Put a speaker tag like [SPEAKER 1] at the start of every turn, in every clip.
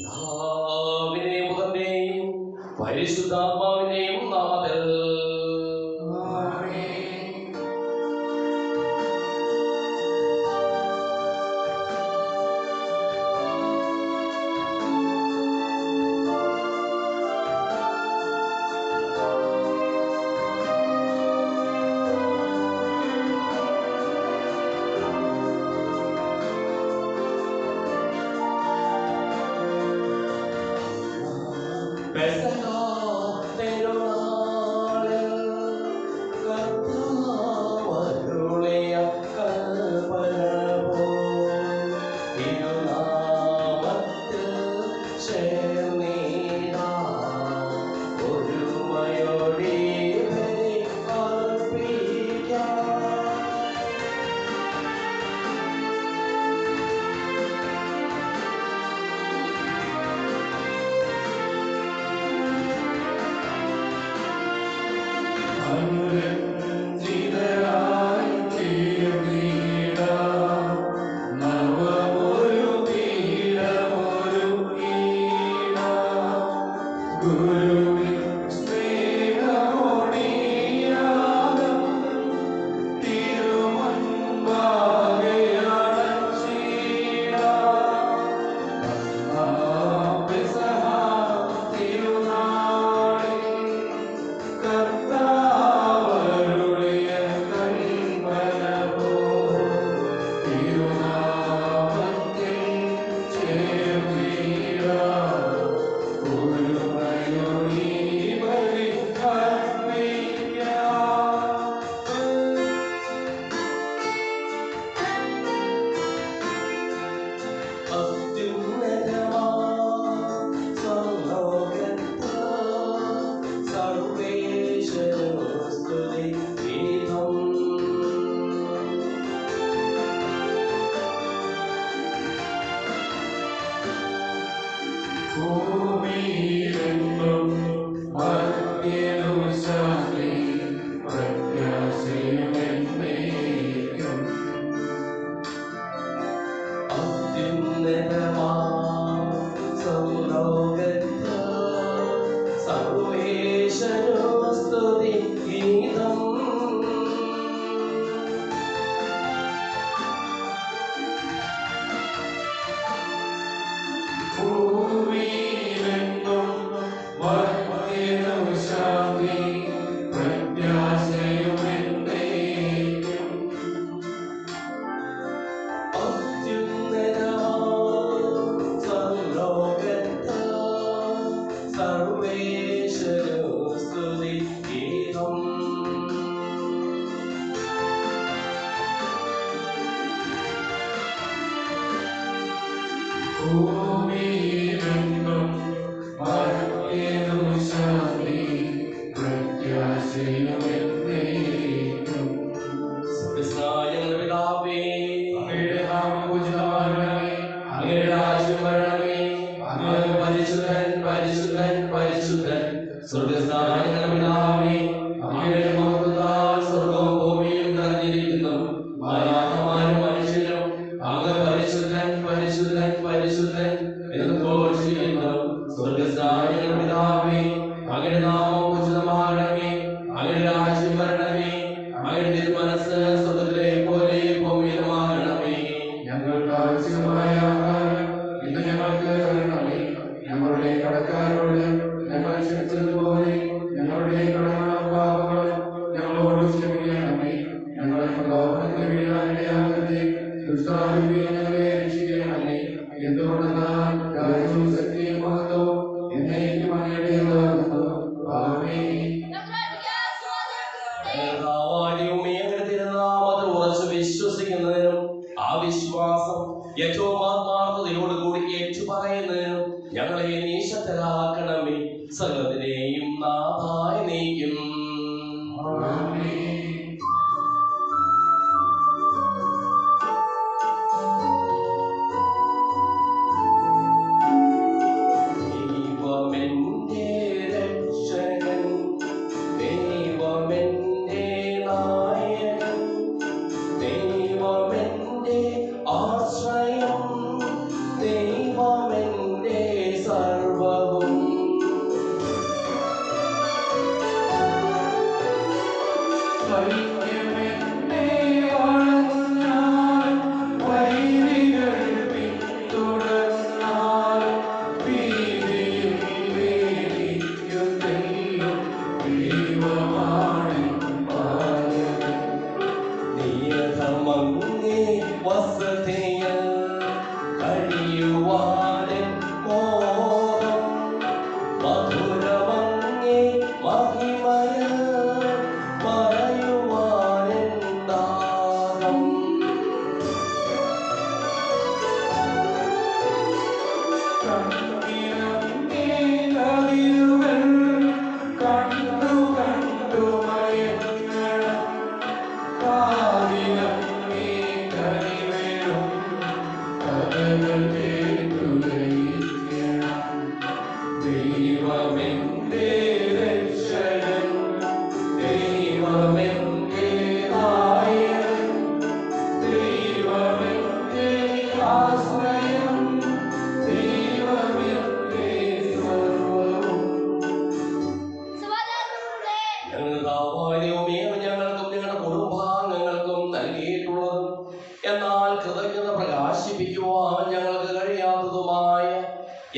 [SPEAKER 1] പിതാവിന്റെയും പുത്രന്റെയും പരിശുദ്ധാത്മാവിന്റെയും നാമത്തിൽ നശിപ്പിക്കുവാൻ ഞങ്ങൾക്ക് കഴിയാത്തതുമായ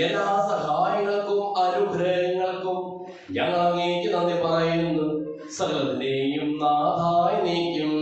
[SPEAKER 1] എല്ലാ സഹായങ്ങൾക്കും അനുഗ്രഹങ്ങൾക്കും ഞങ്ങൾ അങ്ങേക്ക് നന്ദി പറയുന്നു. സകലത്തിനെയും നാഥായി നീക്കും.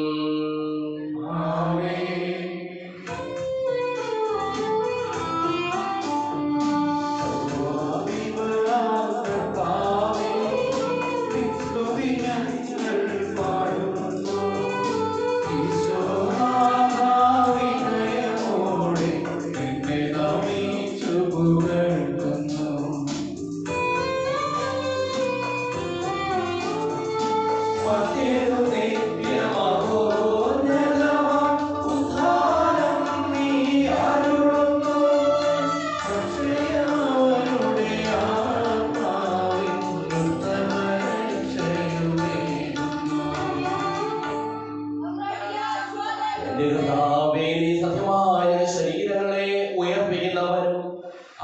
[SPEAKER 1] ശരീരങ്ങളെ ഉയർപ്പിക്കുന്നവനും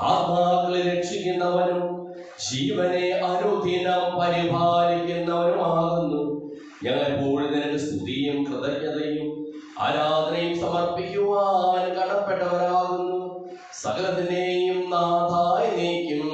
[SPEAKER 1] ആത്മാക്കളെ രക്ഷിക്കുന്നവനും ജീവനെ അനുദിനം പരിപാലിക്കുന്നവനുമാകുന്നു. ഞങ്ങൾ എപ്പോഴും നിനക്ക് സ്തുതിയും കൃതജ്ഞതയും ആരാധനയും സമർപ്പിക്കുവാൻ കടപ്പെട്ടവരാകുന്നു. സകലത്തിനെയും നാഥായി നീക്കും.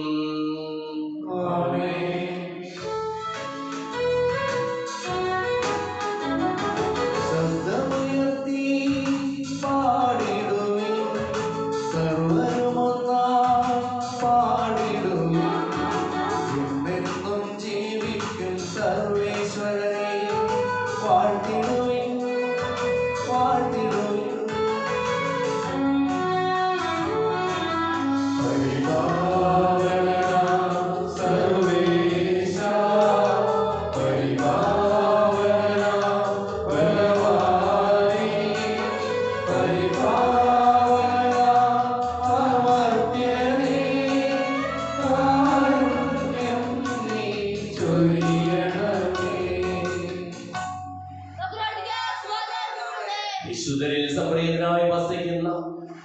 [SPEAKER 1] വിശുദ്ധരിൽ സംപ്രീതനായി വസിക്കുന്ന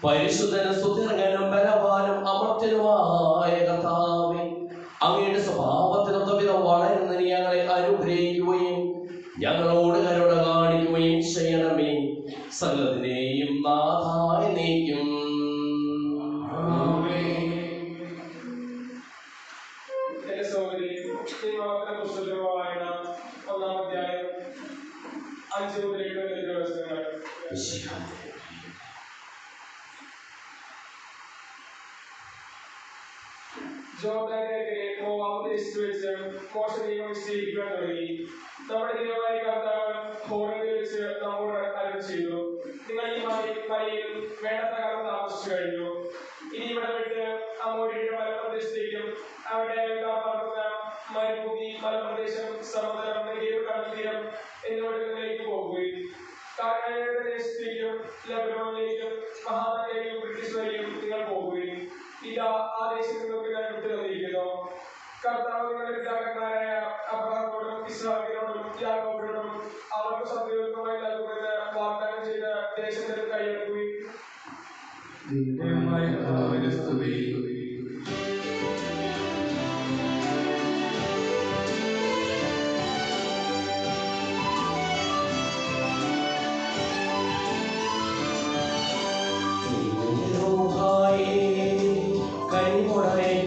[SPEAKER 1] പരിശുദ്ധനും സുദീർഘനും ബലവാനും അമർത്യനുമായ കർത്താവേ, അങ്ങയുടെ സ്വഭാവത്തിനൊത്തവിധം വളരുന്ന ഞങ്ങളെ അനുഗ്രഹിക്കുകയും ഞങ്ങളോട് കരുണ കാണിക്കുകയും ചെയ്യണമേ. സകലത്തിനെയും നാഥായി നീക്കും.
[SPEAKER 2] ജോർദാനിലെ മോവാബ് ദേശത്ത് വെച്ച് മോശെ നിയമം നിശ്ചയിക്കുവാൻ തുടങ്ങി. നമ്മുടെ ദൈവമായ കർത്താവ് ഹോറേബിൽ വെച്ച് നമ്മോട് അരുളി ചെയ്തു, നിങ്ങൾ ഈ മലയിൽ വേണ്ടത്ര കാലം താമസിച്ചു കഴിഞ്ഞു. ഇനി ഇവിടെ വിട്ട് അമോര്യരുടെ മലപ്രദേശത്തേക്കും അവിടെ പാർക്കുന്ന മരുഭൂമി, മലപ്രദേശം, സമുദ്രം, നെഗേവ് കടൽത്തീരം എന്നിവിടങ്ങളിലേക്ക് പോകുകയും കാനാന്യരുടെ ദേശത്തേക്കും ലെബനോനിലേക്കും മഹാനഗരിയും ബ്രിട്ടീഷ് വരെയും നിങ്ങൾ പോകുകയും ഇതാ ആ ദേശത്ത് നിങ്ങൾക്ക് ഞാൻ വിട്ടു തന്നിരിക്കുന്നു. കർത്താവ് നിങ്ങളുടെ പിതാക്കന്മാരായ അബ്രഹാമിനോടും ഇസ്ഹാക്കിനോടും യാക്കോബിനോടും അവർക്ക് സത്യവിരുദ്ധമായി നൽകുമെന്ന് വാഗ്ദാനം ചെയ്ത ദേശത്തിൽ കൈയെടുക്കുകയും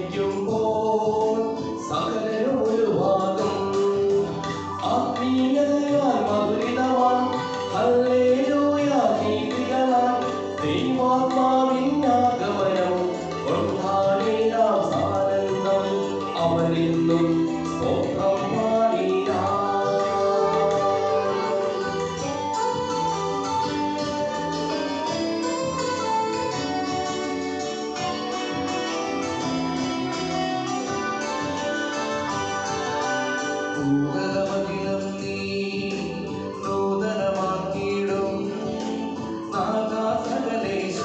[SPEAKER 1] കൈമുടയ്ക്കുമ്പോൾ സകലരും ഒരു ഭാഗം ആത്മീയതയാൽ മധുരിതമാൻ ഹല്ലേലൂയ ഗീതികളാൽ ദൈവാത്മാവിൻ ആഗമനം കൊണ്ടാടിനാം സാനന്ദം അവരിന്നും സ്തോത്രം പാടിനാം. നൂതനമാക്കിയിടും നാഥാ സകലേശ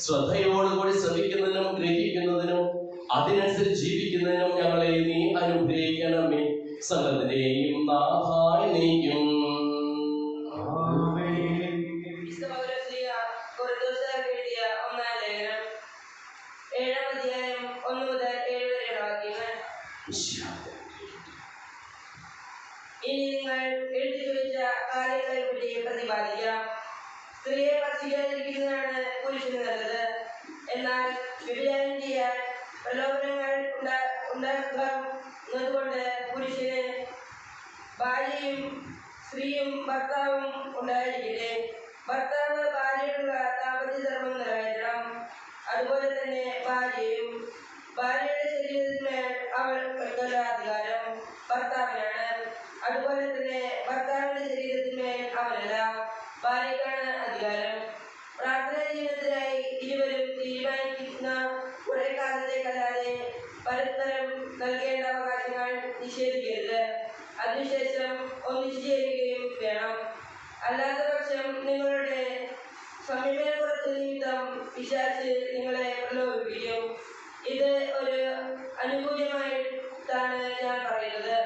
[SPEAKER 1] ശ്രദ്ധയോടുകൂടി ശ്രമിക്കുന്നതിനും ഗ്രഹിക്കുന്നതിനും അതിനനുസരിച്ച് ജീവിക്കുന്നതിനും ഞങ്ങളെ നീ അനുഗ്രഹിക്കണമേ. സകലതിനെയും നാഥായ നീക്കും.
[SPEAKER 3] ഇനി നിങ്ങൾ എഴുതി ചോദിച്ച കാര്യങ്ങളെ പറ്റി പ്രതിപാദിക്കാം. സ്ത്രീയെ ഭക്ഷിക്കാതിരിക്കുന്നതാണ് പുരുഷന് നല്ലത്. എന്നാൽ വ്യഭിചാരം ചെയ്യാൻ പ്രലോഭനങ്ങൾ ഉണ്ടാക്കുന്നതുകൊണ്ട് പുരുഷന് ഭാര്യയും സ്ത്രീയും ഭർത്താവും ഉണ്ടായിരിക്കട്ടെ. ഭർത്താവ് ഭാര്യയോടുള്ള ദാമ്പത്യ ധർമ്മം നിറവേറ്റണം. അതുപോലെ തന്നെ ഭാര്യയും. ഭാര്യയുടെ ശരീരത്തിന്മേൽ അവൾക്കുള്ള അധികാരം ഭർത്താവിനാണ്. അതുപോലെ തന്നെ ഭർത്താവിന്റെ ശരീരത്തിന്മേൽ അവനല്ല, ഭാര്യക്കാണ് അധികാരം. പ്രാർത്ഥന ജീവിതത്തിനായി ഇരുവരും തീരുമാനിക്കുന്ന കുറെ കാലത്തേക്കല്ലാതെ പരസ്പരം നൽകേണ്ട അവകാശങ്ങൾ നിഷേധിക്കരുത്. അതിനുശേഷം ഒന്നിച്ചു ചേരുകയും വേണം. അല്ലാത്ത പക്ഷം നിങ്ങളുടെ സമീപനക്കുറച്ച് നിമിത്തം പിശാച് നിങ്ങളെ പ്രലോഭിപ്പിക്കും. ഇത് ഒരു അനുകൂലമായിട്ടാണ് ഞാൻ പറയുന്നത്,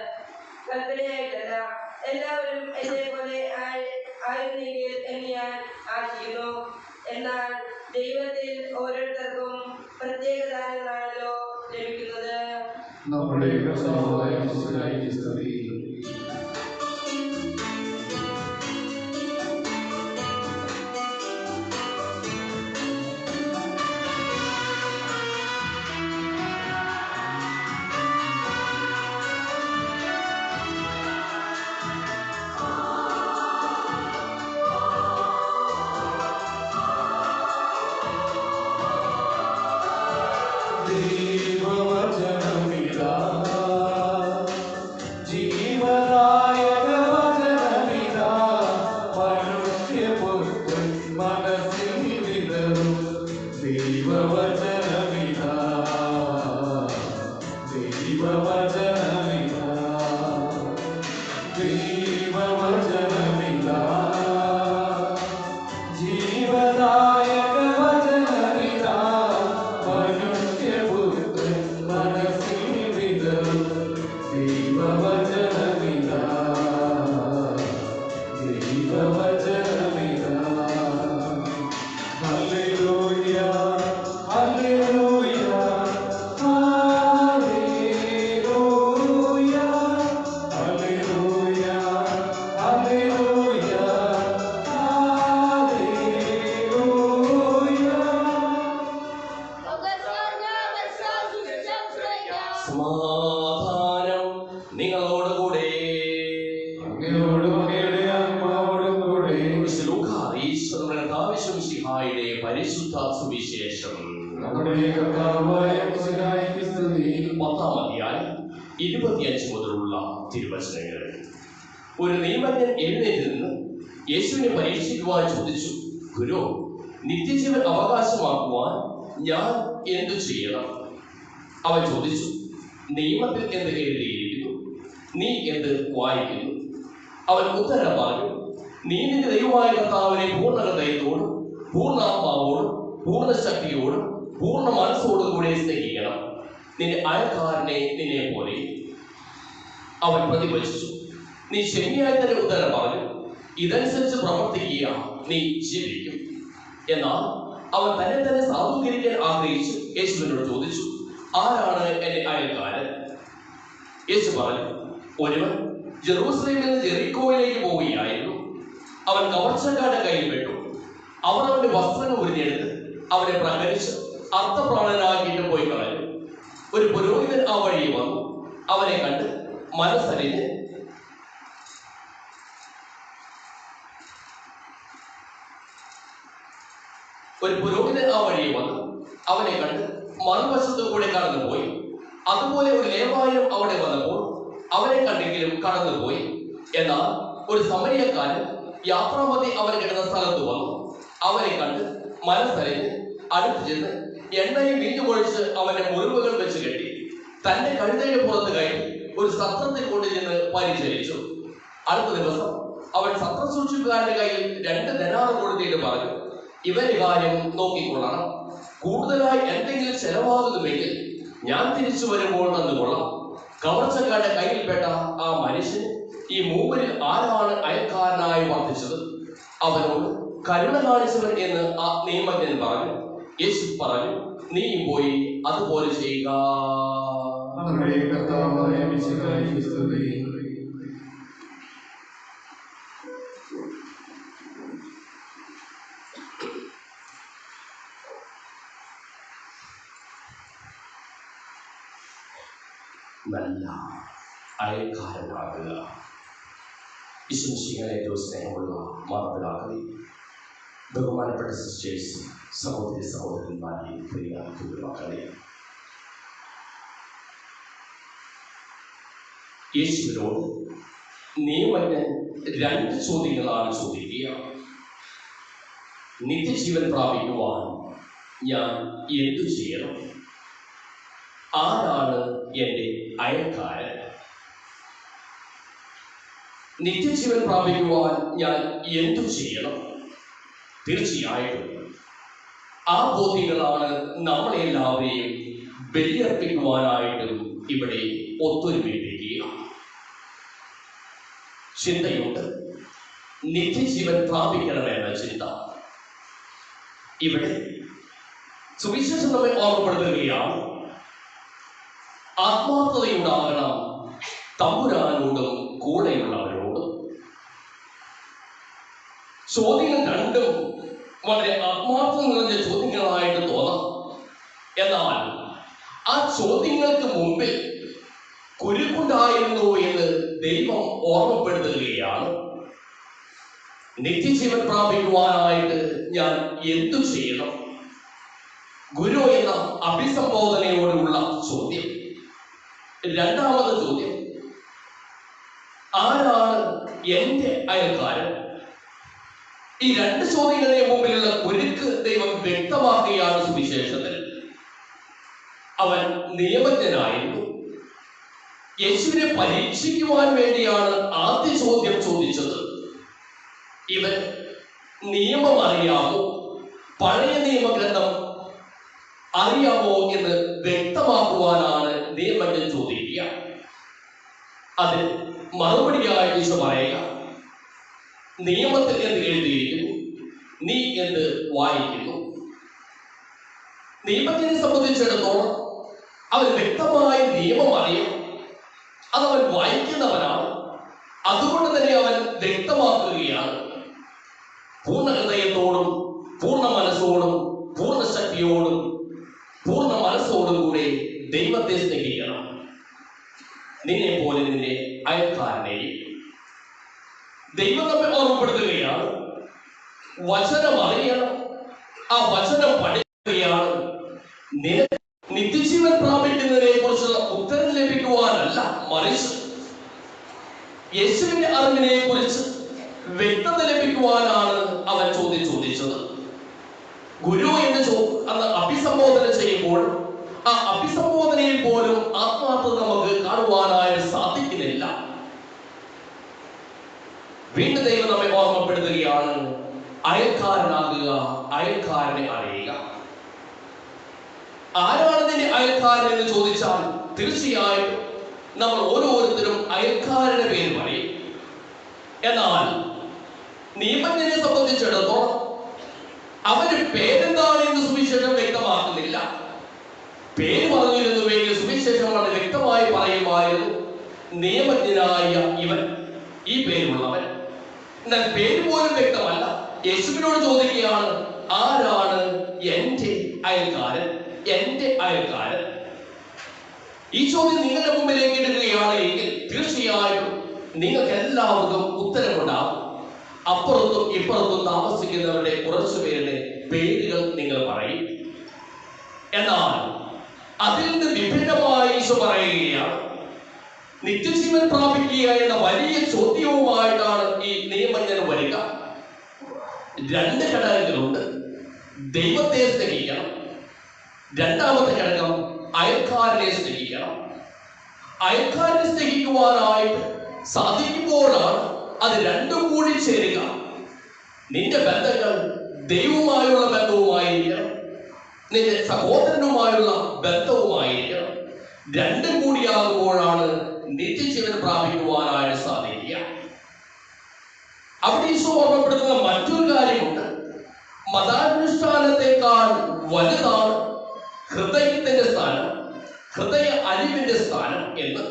[SPEAKER 3] കൽപ്പനയായിട്ടല്ല. എല്ലാവരും എന്നെ പോലെ ആയിരുന്നെങ്കിൽ എന്ന് ഞാൻ ആശിക്കുന്നു. എന്നാൽ ദൈവത്തിൽ ഓരോരുത്തർക്കും പ്രത്യേക ദാനങ്ങളാണല്ലോ ലഭിക്കുന്നത്.
[SPEAKER 4] നമ്മുടെ കർത്താവായ യേശുവിനായി സ്തുതി.
[SPEAKER 1] സമാധാനം നിങ്ങളോടുകൂടെ. പരിശുദ്ധ സുവിശേഷം 10-ാം അധ്യായം 25 മുതലുള്ള തിരുവചനങ്ങൾ. ഒരു നിയമജ്ഞൻ എഴുന്നേറ്റ് നിന്ന് യേശുവിനെ പരീക്ഷിക്കുവാൻ ചോദിച്ചു, ഗുരു, നിത്യജീവൻ അവകാശമാക്കുവാൻ ഞാൻ എന്തു ചെയ്യണം? അവൻ ചോദിച്ചു, നിയമത്തിൽ എന്ത് എഴുതിയിരിക്കുന്നു? നീ എന്ത് വായിക്കുന്നു? അവൻ ഉത്തരം പറഞ്ഞു, നീ നിന്റെ ദൈവമായ കർത്താവിനെ പൂർണ്ണ ഹൃദയത്തോടും പൂർണ്ണാത്മാവോടും പൂർണ്ണ ശക്തിയോടും പൂർണ്ണ മനസ്സോടും കൂടെ സ്നേഹിക്കണം, നിന്റെ അയൽക്കാരനെ നിന്നെ പോലെ. അവൻ പ്രതിവചിച്ചു, നീ ശരിയായി തന്നെ ഉത്തരം പറഞ്ഞു, ഇതനുസരിച്ച് പ്രവർത്തിക്കുക, നീ ജീവിക്കും. എന്നാൽ അവൻ തന്നെ തന്നെ സാധൂകരിക്കാൻ ആഗ്രഹിച്ചു യേശുവിനോട് ചോദിച്ചു, ആരാണ് എന്റെ അയൽക്കാരൻ? യേശു പറഞ്ഞു, ഒരുവൻ ജെറൂസലേമിൽ നിന്ന് ജെറിക്കോയിലേക്ക് പോവുകയായിരുന്നു. അവൻ കവർച്ചക്കാരുടെ കയ്യിൽ പെട്ടു. അവർ അവന്റെ വസ്ത്രങ്ങൾ ഉരിഞ്ഞെടുത്ത് അവനെ പ്രഹരിച്ച് അർത്ഥപ്രാണനാക്കിയിട്ട് പോയി കളഞ്ഞു. ഒരു പുരോഹിതൻ ആ വഴി വന്നു. അവനെ കണ്ട് മനസ്സലിഞ്ഞ് മറുവശത്തു കൂടെ കടന്നുപോയി. അതുപോലെ ഒരു ലേവായനും അവിടെ വന്നപ്പോൾ അവനെ കണ്ടെങ്കിലും കടന്നുപോയി. എന്നാൽ ഒരു സമരിയക്കാരൻ യാത്രാമതി അവൻ കിടന്ന സ്ഥലത്ത് വന്നു. അവനെ കണ്ട് മനസ്സറിഞ്ഞ് അടുത്ത് ചെന്ന് എണ്ണയും വീഞ്ഞുമൊഴിച്ച് അവന്റെ മുറിവുകൾ വെച്ച് കെട്ടി തന്റെ കഴുതയുടെ പുറത്ത് കയറ്റി ഒരു സത്രത്തിൽ കൊണ്ടു ചെന്ന് പരിചരിച്ചു. അടുത്ത ദിവസം അവൻ സത്ര സൂക്ഷിപ്പുകാരന്റെ കയ്യിൽ 2 ധനാറ് കൊടുത്തിട്ട് പറഞ്ഞു, ഇവന്റെ കാര്യം നോക്കിക്കൊള്ളണം. കൂടുതലായി എന്തെങ്കിലും ചെലവാകുന്നുവെങ്കിൽ ഞാൻ തിരിച്ചു വരുമ്പോൾ തന്നുകൊള്ളാം. കവർച്ചക്കാരുടെ കയ്യിൽപ്പെട്ട ആ മനുഷ്യൻ ഈ മൂവരിൽ ആരാണ് അയൽക്കാരനായി വർദ്ധിച്ചത്? അവനോട് കരുണ കാണിച്ചവൻ എന്ന് ആ നിയമജ്ഞൻ പറഞ്ഞു. യേശു പറഞ്ഞു, നീയും പോയി അതുപോലെ ചെയ്യുക.
[SPEAKER 4] നമ്മുടെ കർത്താവായ മിശിഹായ്ക്ക് സ്തുതി.
[SPEAKER 1] നല്ല അയൽക്കാരനാകുക. ഈശ്വരനെ ഏറ്റവും സ്നേഹമുള്ള മാതാപിതാക്കളെ, ബഹുമാനപ്പെട്ട സിസ്റ്റേഴ്സ്, സഹോദരി സഹോദരന്മാരെ, പ്രിയ കുടുംബാക്കളെ, യേശുവിനോട് നിയമജ്ഞൻ 2 ചോദ്യങ്ങളാണ് ചോദിക്കുക. നിത്യജീവൻ പ്രാപിക്കുവാൻ ഞാൻ എന്തു ചെയ്യണം? ആരാണ് എൻ്റെ അയൽക്കാരൻ? നിത്യജീവൻ പ്രാപിക്കുവാൻ ഞാൻ എന്തു ചെയ്യണം? തീർച്ചയായിട്ടും ആ ബോധ്യങ്ങളാണ് നമ്മളെല്ലാവരെയും ബലിയർപ്പിക്കുവാനായിട്ടും ഇവിടെ ഒത്തൊരുമിപ്പിക്കുക. ചിന്തയുണ്ട്, നിത്യജീവൻ പ്രാപിക്കണമെന്ന ചിന്ത. ഇവിടെ സുവിശേഷം നമ്മെ ഓർമ്മപ്പെടുത്തുകയാണ്, ആത്മാർത്ഥതയുണ്ടാകണം തമ്പുരാനോടും കൂടെയുള്ളവരോടും. ചോദ്യങ്ങൾ രണ്ടും വളരെ ആത്മാർത്ഥം നിറഞ്ഞ ചോദ്യങ്ങളായിട്ട് തോന്നാം. എന്നാൽ ആ ചോദ്യങ്ങൾക്ക് മുമ്പിൽ കുരുക്കുണ്ടായിരുന്നു എന്ന് ദൈവം ഓർമ്മപ്പെടുത്തുകയാണ്. നിത്യജീവൻ പ്രാപിക്കുവാനായിട്ട് ഞാൻ എന്തു ചെയ്യണം? ഗുരു എന്ന അഭിസംബോധനയോടുള്ള ചോദ്യം. രണ്ടാമത് ചോദ്യം, ആരാണ് എൻ്റെ അയൽക്കാരൻ? ഈ 2 ചോദ്യങ്ങളുടെ മുമ്പിലുള്ള കുരുക്ക് ദൈവം വ്യക്തമാക്കുകയാണ് സുവിശേഷത്തിൽ. അവൻ നിയമജ്ഞനായിരുന്നു. യേശുവിനെ പരീക്ഷിക്കുവാൻ വേണ്ടിയാണ് ആദ്യ ചോദ്യം ചോദിച്ചത്. ഇവൻ നിയമം അറിയാമോ, പഴയ നിയമഗ്രന്ഥം അറിയാമോ എന്ന് വ്യക്തമാക്കുവാനാണ് നിയമജ്ഞൻ ചോദിക്കുക. അതിൽ മറുപടിയായി യേശു പറയുക, നിയമത്തിൽ എന്ത് എഴുതിയിരിക്കുന്നു, നീ എന്ത് വായിക്കുന്നു? നിയമത്തിനെ സംബന്ധിച്ചിടത്തോളം അവൻ വ്യക്തമായി നിയമം അറിയാം, അതവൻ വായിക്കുന്നവനാണ്. അതുകൊണ്ട് തന്നെ അവൻ വ്യക്തമാക്കുകയാണ്, പൂർണ്ണ ഹൃദയത്തോടും പൂർണ്ണ മനസ്സോടും പൂർണ്ണ ശക്തിയോടും പൂർണ്ണ മനസ്സോടും കൂടെ ദൈവത്തെ സ്നേഹിക്കണം, നിന്നെ പോലെ നിന്റെ അയൽക്കാരനെയും. ദൈവം നമ്മെ ഓർമ്മപ്പെടുത്തുകയാണ്, വചനം അറിയണം, ആ വചനം പഠിക്കുകയാണ്. നിത്യജീവൻ പ്രാപിക്കുന്നതിനെ കുറിച്ചുള്ള ഉത്തരം ലഭിക്കുവാനല്ല, മറിച്ച് യേശുവിന്റെ അറിവിനെ കുറിച്ച് വ്യക്തത ലഭിക്കുവാനാണ് അവൻ ചോദിച്ചത്. ഗുരു എന്ന് അന്ന് അഭിസംബോധന ചെയ്യുമ്പോൾ ആ അഭിസംബോധനയിൽ പോലും ആത്മാർത്ഥത നമുക്ക് കാണുവാനായിട്ട് സാധിക്കുന്നില്ല. വീണ്ടും ദൈവം നമ്മെ ഓർമ്മപ്പെടുത്തുകയാണ്, അയൽക്കാരനാകുക, അയൽക്കാരനെ അറിയുക. ആരാണ് നിന്റെ അയൽക്കാരൻ എന്ന് ചോദിച്ചാൽ തീർച്ചയായിട്ടും നമ്മൾ ഓരോരുത്തരും അയൽക്കാരന്റെ പേര് പറയും. എന്നാൽ നിയമജ്ഞനെ സംബന്ധിച്ചിടത്തോളം അവന്റെ പേരെന്താണ് എന്ന് സുവിശേഷം വ്യക്തമാക്കുന്നില്ല. പേര് പറഞ്ഞിരുന്നുവെങ്കിൽ സുവിശേഷം വളരെ വ്യക്തമായി പറയുമായിരുന്നു, നിയമജ്ഞനായ ഇവൻ, ഈ പേരുള്ളവൻ. എന്നാൽ പേര് പോലും വ്യക്തമല്ല. യേശുവിനോട് ചോദിക്കുകയാണ്, ആരാണ് എൻ്റെ അയൽക്കാരൻ, എൻ്റെ അയൽക്കാരൻ? ഈ ചോദ്യം നിങ്ങളുടെ മുമ്പിലേക്ക് ഇടുകയാണ് എങ്കിൽ തീർച്ചയായും നിങ്ങൾക്ക് എല്ലാവർക്കും ഉത്തരമുണ്ടാകും. അപ്പുറത്തും ഇപ്പുറത്തും താമസിക്കുന്നവരുടെ കുറച്ചുപേരുടെ പേരുകൾ നിങ്ങൾ പറയും. എന്നാൽ അതിൽ നിന്ന് വിഭിന്നമായി ഈശോ പറയുകയാണ്, നിത്യജീവൻ പ്രാപിക്കുക എന്ന വലിയ ചോദ്യവുമായിട്ടാണ് ഈ നിയമജ്ഞൻ വരിക. 2 ഘടകങ്ങളുണ്ട്. ദൈവത്തെ സ്നേഹിക്കണം. രണ്ടാമത്തെ ഘടകം അയൽക്കാരനെ സ്നേഹിക്കണം. അയൽക്കാരനെ സ്നേഹിക്കുവാനായിട്ട് സാധിക്കുമ്പോഴാണ് അത് രണ്ടും കൂടി ചേരുക. നിന്റെ ബന്ധങ്ങൾ ദൈവവുമായുള്ള ബന്ധവുമായിരിക്കണം, നിന്റെ സഹോദരനുമായുള്ള ബന്ധവുമായിരിക്കണം. രണ്ടും കൂടിയാകുമ്പോഴാണ് നിത്യജീവൻ പ്രാപിക്കുവാനായിട്ട് സാധിക്കുക. അവിടെ ഈശോ ഓർമ്മപ്പെടുത്തുന്ന മറ്റൊരു കാര്യമുണ്ട്. മതാനുഷ്ഠാനത്തെക്കാൾ വലുതാണ് ഹൃദയത്തിന്റെ സ്ഥാനം, ഹൃദയ അലിവിന്റെ സ്ഥാനം എന്ന്.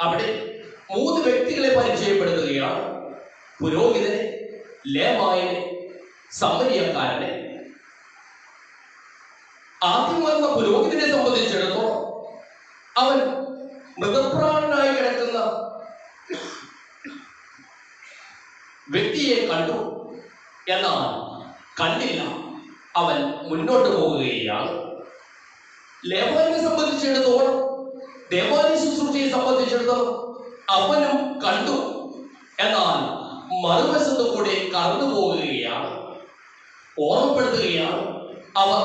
[SPEAKER 1] അവിടെ 3 വ്യക്തികളെ പരിചയപ്പെടുത്തുകയാണ്: പുരോഹിതനെ, ലേവായനെ, സമരിയക്കാരനെ. ആദ്യം വന്ന പുരോഹിതനെ സംബന്ധിച്ചിടത്തോളം അവൻ മൃതപ്രാണനായി കിടക്കുന്ന വ്യക്തിയെ കണ്ടു, എന്നാൽ കണ്ടില്ല, അവൻ മുന്നോട്ട് പോകുകയാണ്. ലേവായനെ സംബന്ധിച്ചിടത്തോളം, ദേവാലയ ശുശ്രൂഷയെ സംബന്ധിച്ചിടത്തോളം അവനും കണ്ടു, എന്നാൽ മറുവശത്ത് കൂടെ കടന്നു പോകുകയാണ്. ഓർമ്മപ്പെടുത്തുകയാണ്, അവർ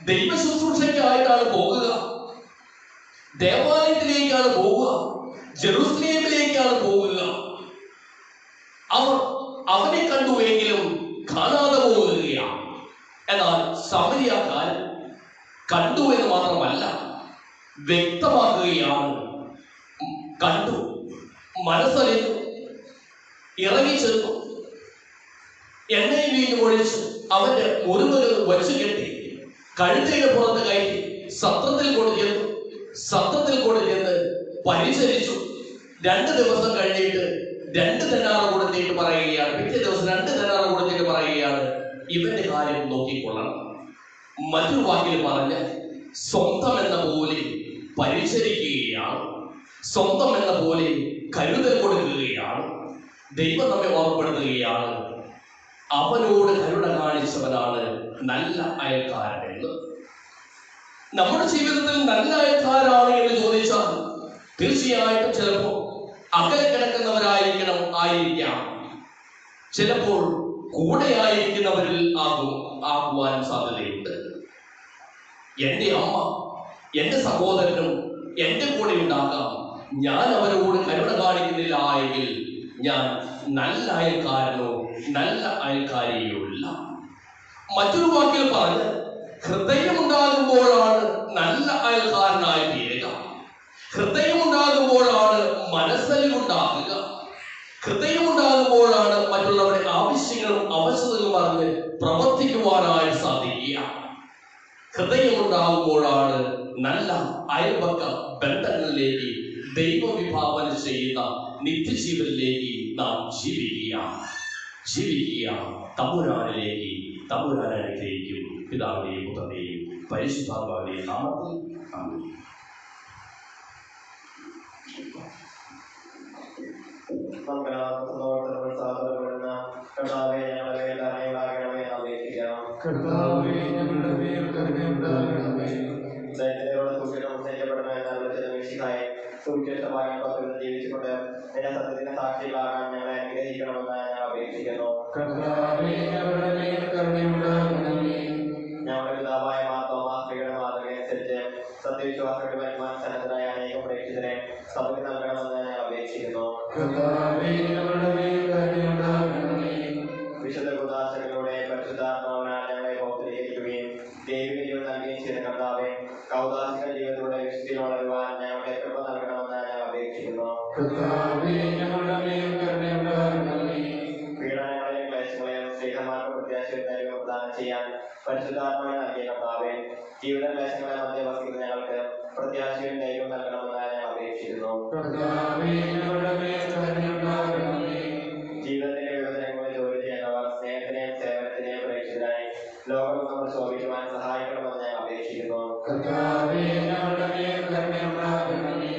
[SPEAKER 1] ദൈവ ശുശ്രൂഷയ്ക്കായിട്ടാണ് പോകുക, ദേവാലയത്തിലേക്കാണ് പോകുക, ജെറുസലേമിലേക്കാണ് പോകുക. അവർ അവനെ കണ്ടുവെങ്കിലും കാണാതെ പോകുകയാണ്. എന്നാൽ സമരിയക്കാരൻ കണ്ടു എന്ന് മാത്രമല്ല, വ്യക്തമാക്കുകയാണ്. കണ്ടു, മനസ്സറിഞ്ഞു, ഇറങ്ങിച്ചെന്നു, എണ്ണയും വീഞ്ഞും ഒഴിച്ച് അവന്റെ മുറിവുകൾ വച്ചു കെട്ടി കഴുതയുടെ പുറത്ത് കയറ്റി സത്രത്തിൽ കൊണ്ടുചെന്ന് പരിചരിച്ചു. 2 ദിവസം കഴിഞ്ഞിട്ട് 2 ദിനാറ് കൊടുത്തിട്ട് പറയുകയാണ്, പിറ്റേ ദിവസം 2 ദിനാറ് കൊടുത്തിട്ട് പറയുകയാണ്, ഇവന്റെ കാര്യം നോക്കിക്കൊള്ളണം. മറ്റൊരു വാക്കിൽ പറഞ്ഞ സ്വന്തം എന്ന പോലെ പരിചരിക്കുകയാണ്, സ്വന്തം എന്ന പോലെ കരുതൽ കൊടുക്കുകയാണ്. ദൈവം നമ്മെ ഓർമ്മപ്പെടുത്തുകയാണ്, അവനോട് കരുണ കാണിച്ചവനാണ് നല്ല അയൽക്കാരൻ എന്ന്. നമ്മുടെ ജീവിതത്തിൽ നല്ല അയൽക്കാരാണ് എന്ന് ചോദിച്ചാൽ തീർച്ചയായിട്ടും ചിലപ്പോൾ അകലെ കിടക്കുന്നവരായിരിക്കാം, ചിലപ്പോൾ കൂടെ ആയിരിക്കുന്നവരിൽ ആകുവാനും സാധ്യതയുണ്ട്. എന്റെ അമ്മ, എന്റെ സഹോദരനും എന്റെ കൂടെ ഉണ്ടാകാം. ഞാൻ അവരോട് കരുണ കാണിക്കുന്നില്ല എങ്കിൽ ഞാൻ നല്ല അയൽക്കാരനോ നല്ല അയൽക്കാരിയോ അല്ല. മറ്റൊരു വാക്കിൽ പറഞ്ഞ്, ഹൃദയമുണ്ടാകുമ്പോഴാണ് നല്ല അയൽക്കാരനായി തീരുക. ഹൃദയമുണ്ടാകുമ്പോഴാണ് മനസ്സലിവുണ്ടാകുക. ഹൃദയമുണ്ടാകുമ്പോഴാണ് മറ്റുള്ളവരുടെ ആവശ്യങ്ങളും അവസ്ഥകളും അറിഞ്ഞ് പ്രവർത്തിക്കുവാനായി സാധിക്കുക. ഹൃദയമുണ്ടാകുമ്പോഴാണ് നല്ല അയൽപക്ക ബന്ധങ്ങളിലേക്ക് ദൈവവിഭാവന ചെയ്യുന്ന നിത്യജീവനിലേക്ക് നാം ജീവിക്കുക. തമ്പുരാനിലേക്കും പിതാവിനെയും പുത്രനെയും പരിശുദ്ധാത്മാവിനെയും നാമത്തിൽ ആമേൻ.
[SPEAKER 4] കർത്താവേ, ഞങ്ങളുടെ മേൽ കരുണയുണ്ടാകണമേ.
[SPEAKER 5] ജീവിച്ചുകൊണ്ട് എന്റെ സത്യത്തിന്റെ സാക്ഷികളാകാൻ ഞങ്ങളെ അനുഗ്രഹിക്കണമെന്ന് ഞാൻ അപേക്ഷിക്കുന്നു.
[SPEAKER 4] കർത്താവേ, ഞങ്ങളുടെ മേൽ കരുണയുണ്ടാകണമേ.
[SPEAKER 5] ഞങ്ങളുടെ പിതാവായ മാർത്തോമാസ്ത്രീയുടെ മാതൃകയനുസരിച്ച് സത്യവിശ്വാസങ്ങളുടെ വരുമാന സന്നദ്ധരായ അനേകം പ്രേക്ഷിതരെ സഭയ്ക്ക് നൽകണമെന്ന് ഞാൻ അപേക്ഷിക്കുന്നു.
[SPEAKER 4] കർത്താവേ, ഞങ്ങളുടെ മേൽ കരുണയുണ്ടാകണമേ.
[SPEAKER 5] വിശുദ്ധ കുദാശകളിലൂടെ പരിശുദ്ധാത്മാവിനാൽ ഞങ്ങളെ ബോധീകരിക്കുകയും ദൈവിക ജീവൻ നൽകുകയും ചെയ്ത കർത്താവെ, കൗദാശിക ജീവിതത്തിലൂടെ വിശുദ്ധിയിൽ വളരുവാൻ ഞങ്ങളുടെ കൃപ നൽകണമെന്ന് ഞാൻ അപേക്ഷിക്കുന്നു.
[SPEAKER 4] കർത്താവേ, ഞങ്ങളുടെ മേൽ കരുണയുണ്ടാകണമേ.
[SPEAKER 5] പീഡനങ്ങളെയും ക്ലേശങ്ങളെയും സ്ത്രീഹന്മാർക്ക് പ്രത്യാശയും ധൈര്യവും പ്രദാനം ചെയ്യാൻ പരിശുദ്ധാത്മാവിനെ നൽകിയ കർത്താവെ, ജീവിത ക്ലേശങ്ങളെ മധ്യ വസിക്കുന്ന ഞങ്ങൾക്ക് പ്രത്യാശയും ധൈര്യവും നൽകണമെന്ന് ഞാൻ അപേക്ഷിക്കുന്നു.
[SPEAKER 4] കർത്താവേ, ഞങ്ങളുടെ മേൽ കരുണയുണ്ടാകണമേ.
[SPEAKER 5] ജീവിതത്തിന്റെ വിവിധ രംഗങ്ങളിൽ ജോലി ചെയ്യുന്നവർ സ്നേഹത്തിനെയും സേവനത്തിനെയും പ്രേക്ഷിതരായി ലോകം നമ്മൾ ശോഭിക്കുവാൻ സഹായിക്കണമെന്ന് ഞാൻ അപേക്ഷിക്കുന്നു.
[SPEAKER 4] കർത്താവേ, ഞങ്ങളുടെ മേൽ കരുണയുണ്ടാകണമേ.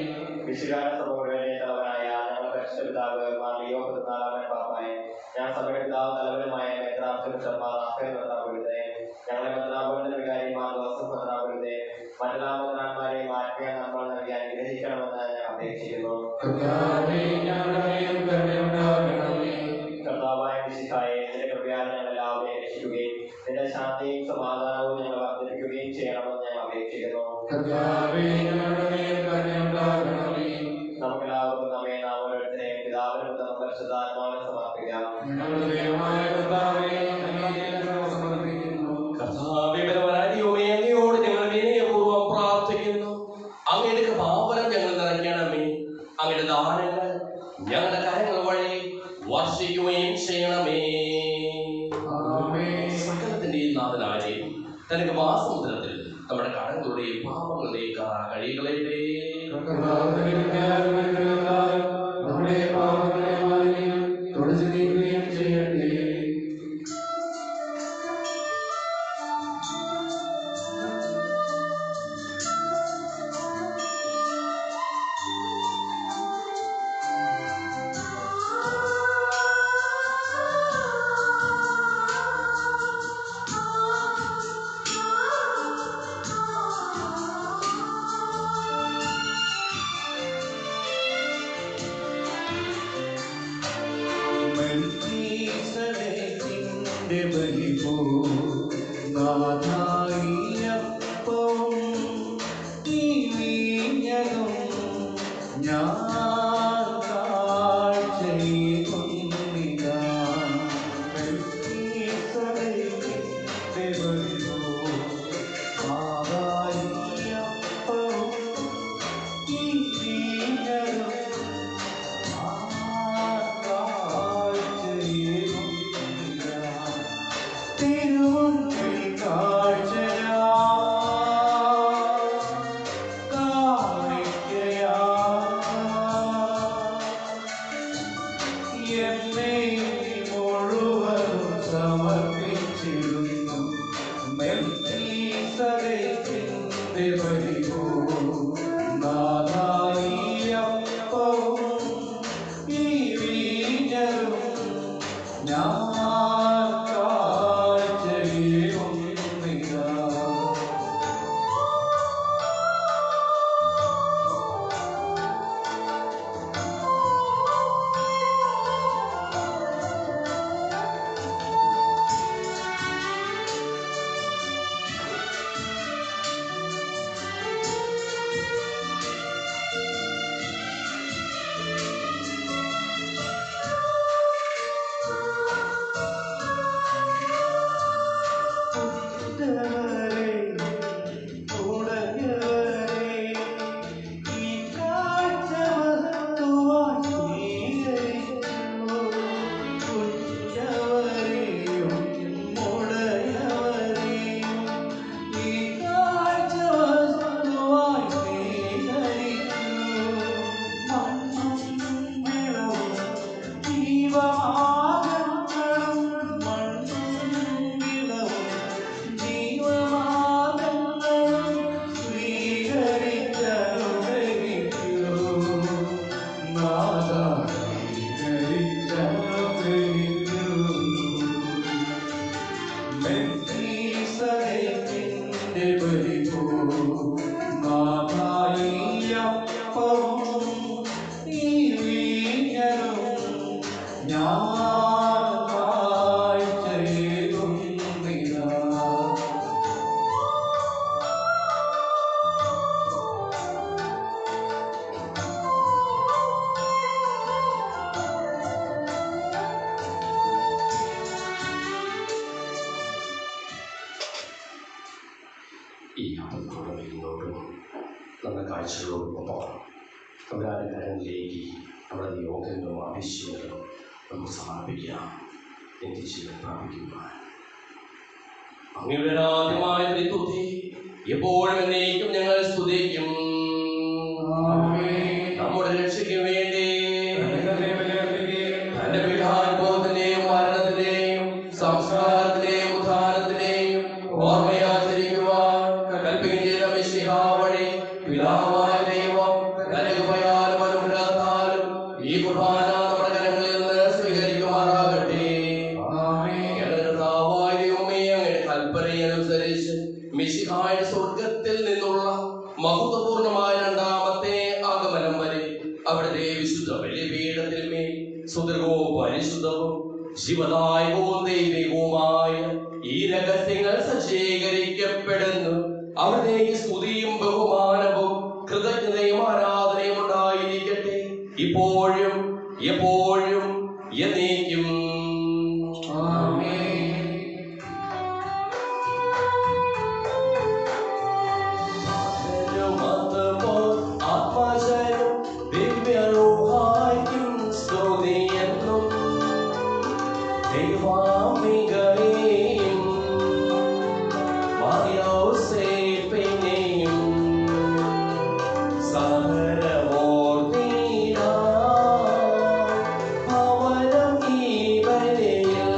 [SPEAKER 5] വിശുകാര സഭ മുഴുവനെ തലവനായ ഞങ്ങളുടെ പരിശുദ്ധ പിതാവ് മാർ ലിയോ 14 പാപ്പായെ, ഞാൻ സഭയുടെ പിതാവ് തലവനുമായ മെത്രാപ്പൊലീത്തെ, ഞങ്ങളെ മെത്രാപ്പൊലീത്തിന്റെ വികാരിമാർ ജോസഫ് മെത്രാപ്പൊലീത്തെ, മറ്റെല്ലാ മെത്രാന്മാരെയും ആത്മീയ നമ്മൾ നൽകി അനുഗ്രഹിക്കണമെന്ന് ഞാൻ അപേക്ഷിക്കുന്നു.
[SPEAKER 4] കർത്താവേ, ഞങ്ങളുടെ മേൽ കരുണയുണ്ടാകണമേ.
[SPEAKER 5] കർത്താവായ മിശിഹായെ, നിന്റെ കൃപയാൽ ഞങ്ങൾ എല്ലാവരെയും രക്ഷിക്കുകയും നിന്റെ ശാന്തിയും സമാധാനവും ഞങ്ങൾ വർദ്ധിപ്പിക്കുകയും ചെയ്യണമെന്ന് ഞങ്ങൾ അപേക്ഷിക്കുന്നു.
[SPEAKER 4] കർത്താവേ ഞങ്ങളുടെ മേൽ കരുണയുണ്ടാകണമേ.
[SPEAKER 5] നമുക്കെല്ലാവർക്കും നമ്മെ നാം ഓരോരുത്തരെയും പിതാവിനും പുത്രനും പരിശുദ്ധാത്മാവിനും സമർപ്പിക്കാം.
[SPEAKER 4] ഞങ്ങളുടെ ദൈവമായ കർത്താവേ, അങ്ങയെ ഞങ്ങൾ സമർപ്പിക്കുന്നു.
[SPEAKER 1] കർത്താവേ, ബലവാനായ അങ്ങയോട് ഞങ്ങൾ വിനയപൂർവ്വം പ്രാർത്ഥിക്കുന്നു. അങ്ങയുടെ കൃപാവരം ഞങ്ങൾ നിറയ്ക്കണമേ. അങ്ങയുടെ ദാനങ്ങൾ ഞങ്ങളുടെ കരങ്ങൾ വഴി വർഷിക്കുകയും ചെയ്യണമേ.
[SPEAKER 4] ആമേൻ.
[SPEAKER 1] സകലത്തിന്റെയും നാഥനായ തനിക്ക് വാസമുദ്രത്തിൽ നമ്മുടെ കടങ്ങളുടെയും പാപങ്ങളുടെയും കഴികളെ
[SPEAKER 4] കർത്താവിന്റെ വിദ്യാലയങ്ങളിലായി നമ്മുടെ പാപങ്ങളെ മാനിക്കുകയും തുടച്ചു നീക്കുകയും ചെയ്യട്ടെ.
[SPEAKER 6] മെൽക്കീസേദെക്കിന്റെ ബലിപോ നാഥായിയപ്പവും ഈ വീഞ്ഞതും ഞാൻ കാഴ്ചയിടുന്നിതാ. മെൽക്കീസേദെക്കിന്റെ ബലിപോ നാഥായിയപ്പവും ഈ വീഞ്ഞതും തിരുമുൻപിൽ കാഴ്ചയാ കാണിക്കയാ എന്നെ മുഴുവനും സമർപ്പിച്ചിരുന്നു. മെൽക്കീസേദെക്കിന്റെ ബലിപോ നാഥായിയപ്പവും ഈ വീഞ്ഞതും ഞാൻ കാഴ്ചയിടുന്നിതാ.
[SPEAKER 1] ഈ യാത്രയോടെ മുന്നോട്ട് നമ്മുടെ കാഴ്ചകളോടൊപ്പം നമ്മുടെ കരങ്ങളിലേക്ക് നമ്മുടെ യോഗങ്ങളും ആവശ്യങ്ങളും നമുക്ക് സമർപ്പിക്കാം. എത്തിച്ചേരാൻ പ്രാപിക്കുവാൻ അങ്ങയുടെ ആദ്യമായ ത്രിത്വത്തെ എപ്പോഴും എന്നേക്കും ഞങ്ങൾ സ്തുതിക്കും. നമ്മുടെ രക്ഷയ്ക്ക് വേണ്ടി തന്റെ പീഠാനുഭവത്തിന്റെയും മരണത്തിന്റെയും സംസ്കാരത്തിന്റെയും ഉത്ഥാനത്തിന്റെയും ഓർമ്മയാചരിക്കുവാൻ കൽപ്പിക്കുകയും ചെയ്ത മിശിഹാ വഴി പിതാവായ ദൈവം കരകൃപയാലും അനുഗ്രഹത്താലും ഈ കുർബാന നമ്മുടെ കരങ്ങളിൽ നിന്ന് സ്വീകരിക്കുമാറാകട്ടെ. കർത്താവായ ദൈവമേ, അങ്ങയുടെ കൽപ്പനയനുസരിച്ച് മിശിഹായുടെ സ്വർഗത്തിൽ നിന്നുള്ള മഹത്വപൂർണമായ രണ്ടാമത്തെ ആഗമനം വരെ അവിടുത്തെ വിശുദ്ധ ബലിപീഠത്തിന്മേൽ സുദൃഢവും പരിശുദ്ധവും ശിവദായകവും ദൈവികവുമായ ഈ രഹസ്യങ്ങൾ വാഴ്ത്തപ്പെടുന്നു. അവിടേക്ക് സ്തുതിയും ബഹുമാനവും കൃതജ്ഞതയും ആരാധനയും ഉണ്ടായിരിക്കട്ടെ, ഇപ്പോഴും എപ്പോഴും എന്നേക്കും. ആത്മശരും ദിവ്യരൂഹായ്ക്കും സ്തുതിയെന്നും ദൈവാമികയെയും മറിയൗസേപ്പിനെയും ഭവനം ഈ ബലിയിൽ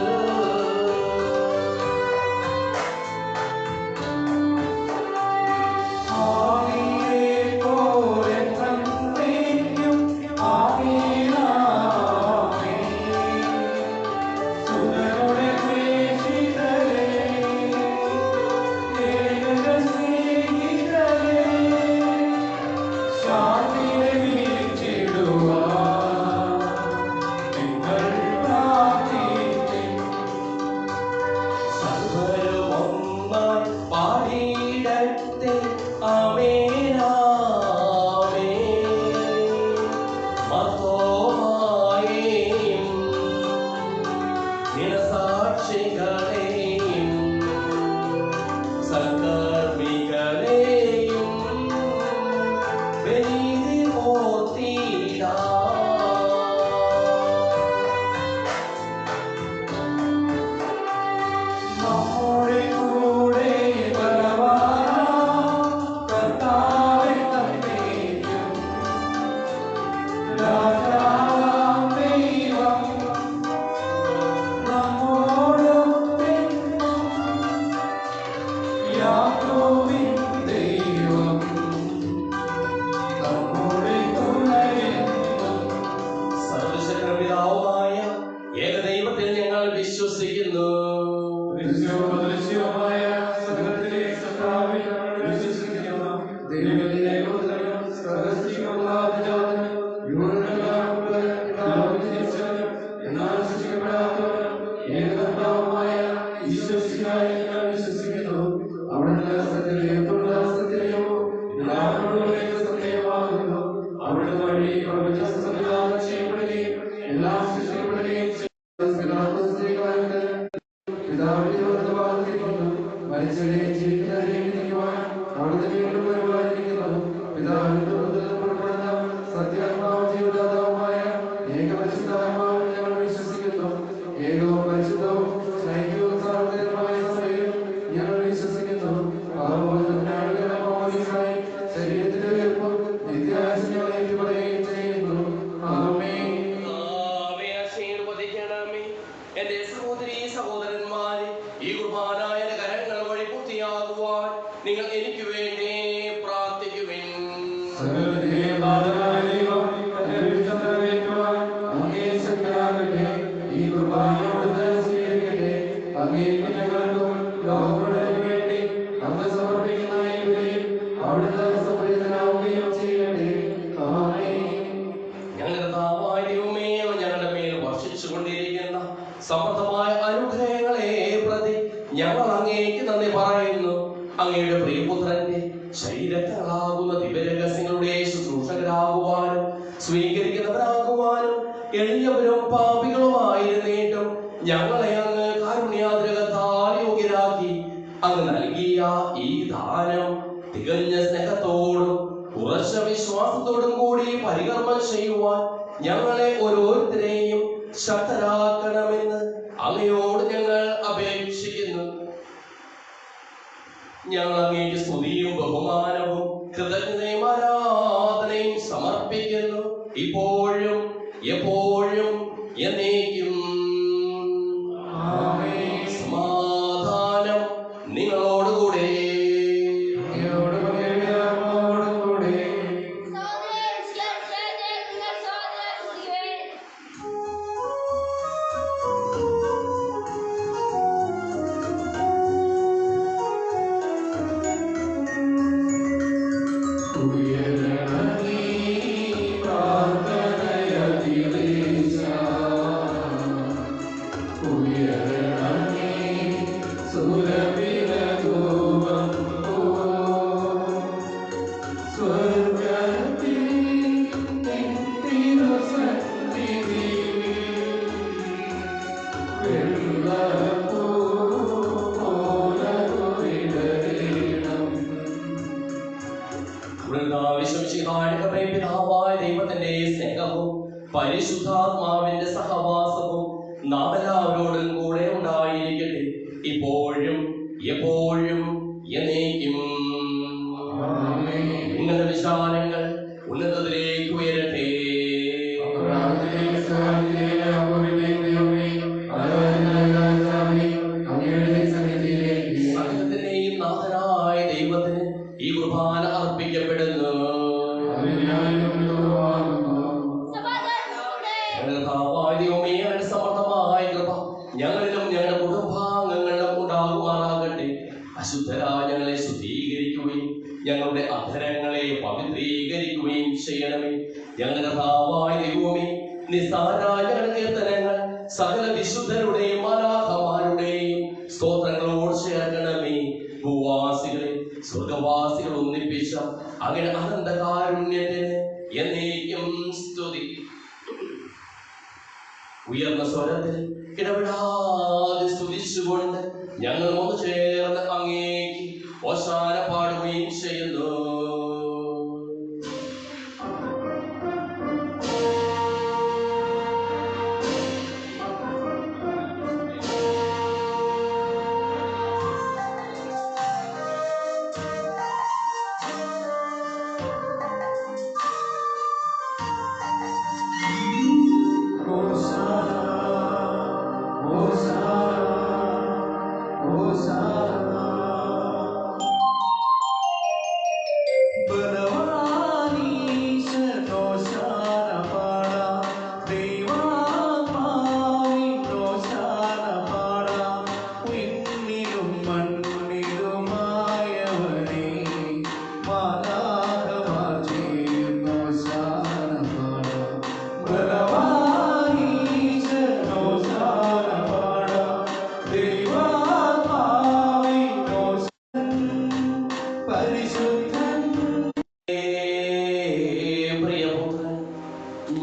[SPEAKER 1] സമൃദ്ധമായ അനുഗ്രഹങ്ങളെ പ്രതി ഞങ്ങൾ അങ്ങേക്ക് നന്ദി പറയുന്നു. അങ്ങയുടെ പ്രിയപുത്രന്റെ ശരീരങ്ങളാകുന്ന ദിവ്യരഹസ്യങ്ങളുടെ ശുശ്രൂഷകരാകുവാനും സ്വീകരിക്കുന്നവരാകുവാനും എളിയവരും പാപികളുമായിരുന്നിട്ടും ഞങ്ങളെ അങ്ങ് കാരുണ്യാതിരകത്താൽ യോഗ്യരാക്കി. അങ്ങ് നൽകിയ ഈ ദാനം തികഞ്ഞ സ്നേഹത്തോടും ഉറച്ച വിശ്വാസത്തോടും കൂടി പരികർമ്മം ചെയ്യുവാൻ ഞങ്ങളെ ഓരോരുത്തരെയും ശക്തരാക്കണമെന്ന് അങ്ങയോട് ഞങ്ങൾ അപേക്ഷിക്കുന്നു. ഞങ്ങൾ അങ്ങേക്ക് സ്തുതിയും ബഹുമാനവും കൃതജ്ഞതയും ആരാധനയും സമർപ്പിക്കുന്നു, ഇപ്പോഴും എപ്പോഴും എന്നേക്കും. സമാധാനം നിങ്ങളോടുകൂടെ.
[SPEAKER 6] സുരവിരൂപം
[SPEAKER 1] പിതാവായ ദൈവത്തിന്റെ സ്നേഹവും പരിശുദ്ധാത്മാവിന്റെ സഹവാസവും നാം എല്ലാവരോടും കൂടെ ഉണ്ടായിരിക്കട്ടെ, ഇപ്പോഴും എപ്പോഴും എന്നേക്കും. നിങ്ങളുടെ വിശാലങ്ങൾ ഉന്നതത്തിലേക്ക് ഉയരട്ടെ. സകലത്തിന്റെയും നാഥനായ ദൈവത്തിന് ഈ കുർബാന അർപ്പിക്കപ്പെടുന്നു. സമർത്ഥമായ കൃപ ഞങ്ങളിലും ഞങ്ങളുടെ കുടുംബാംഗങ്ങളിലും ഉണ്ടാകുമാറാകട്ടെ. അശുദ്ധരായ ഞങ്ങളെ ശുദ്ധീകരിക്കുകയും ഞങ്ങളുടെ അധരങ്ങളെ പവിത്രീകരിക്കുകയും ചെയ്യണമേ. ഞങ്ങളുടെ കർത്താവായ ദൈവമേ, നിസ്സാരായ ഞങ്ങളുടെ കീർത്തനങ്ങൾ സകല വിശുദ്ധരുടെയും മാലാഖമാരുടെയും സ്തോത്രങ്ങളോട് ചേർക്കണമേ. ഭൂവാസികളെ സ്വർഗവാസികൾ ഒന്നിപ്പിച്ച അങ്ങനെ അനന്ത കാരുണ്യത്തിന് എന്നേക്കും സ്തുതി. ഉയർന്ന സ്വരത്തിൽ ഇടപെടാതെ സ്തുതിച്ചുകൊണ്ട് ഞങ്ങൾ ഒന്ന് ചേർന്ന് അങ്ങേക്ക് ഓശാന പാടുകയും ചെയ്യുന്നു.